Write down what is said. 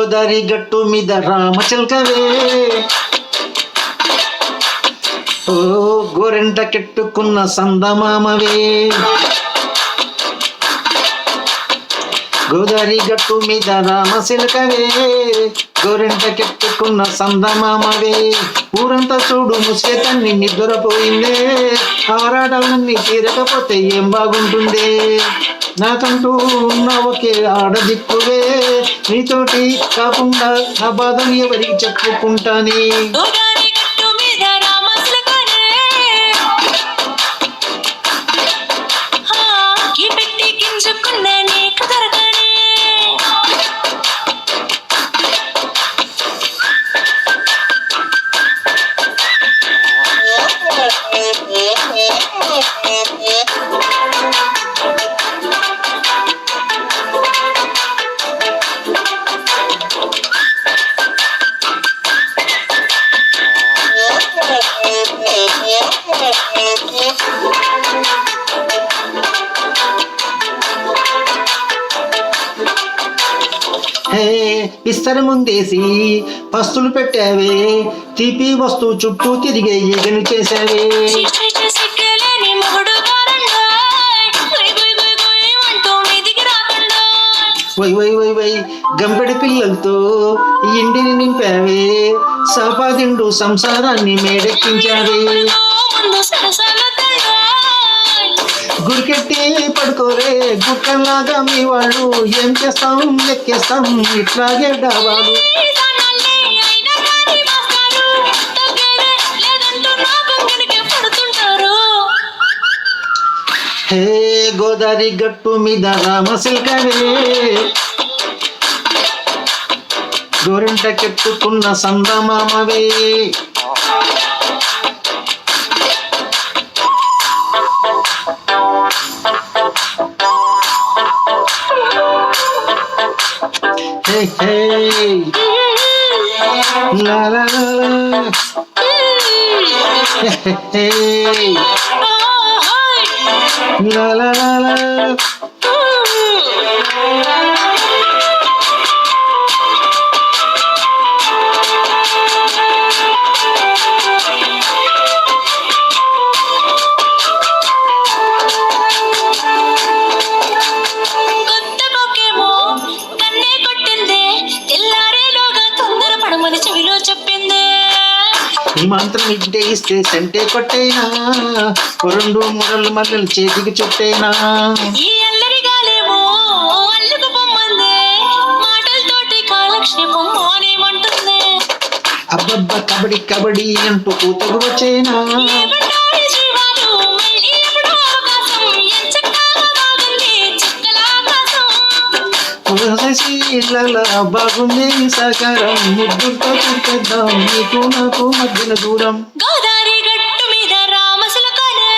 గోదారి గట్టు మీద రామచిలకవే, ఓ గోరెంట కెట్టుకున్న సందమామవే. గోదారి గట్టు మీద రామచిలకవే, గోరెంట కెట్టుకున్న సందమామవే. ఊరంతా చూడు ముసుకెతన్ని నిద్రపోయిందే, ఆరాటాలన్నీ తీరకపోతే ఏం బాగుంటుందే. నాకంటూ ఉన్న ఒకే ఆడదిక్కువే, నీతోటి కాకుండా నా బాధను ఎవరికి చెప్పుకుంటానే. ఇస్తరి ముందేసి పస్తులు పెట్టావే, తీపి వస్తువు చుట్టూ తిరిగే ఈగను Chesave. Why why why why గంపెడి పిల్లలతో ఇంటిని నింపావే, సాపాదిండు సంసారాన్ని మేడెక్కించావే. గురికెట్టి పడుకోరే గుట్టలాగా మీ వాళ్ళు, ఏం చేస్తాం ఎక్కేస్తాం ఇట్లాగే డాబాలు. హే గోదారి గట్టు మీద రామచిలకవే, గోరింట కెట్టుకున్న సందమామవే. Hey, hey, la la la la, hey, hey, la la la la. ఈ మంత్రం ఇంటే ఇస్తే సంటే కొట్టేనా, రెండు మూరలు మల్లెలు చేతికి చుట్టేనా. అబ్బబ్బ కబడ్డీ కబడ్డీ అంటూ కూతకు వచ్చేనా. బాగుంది సహకారం, ముగ్గురితో చూపెద్దాం నీకు నాకు మధ్యన దూరం. గోదారి గట్టు మీద రామచిలకవే.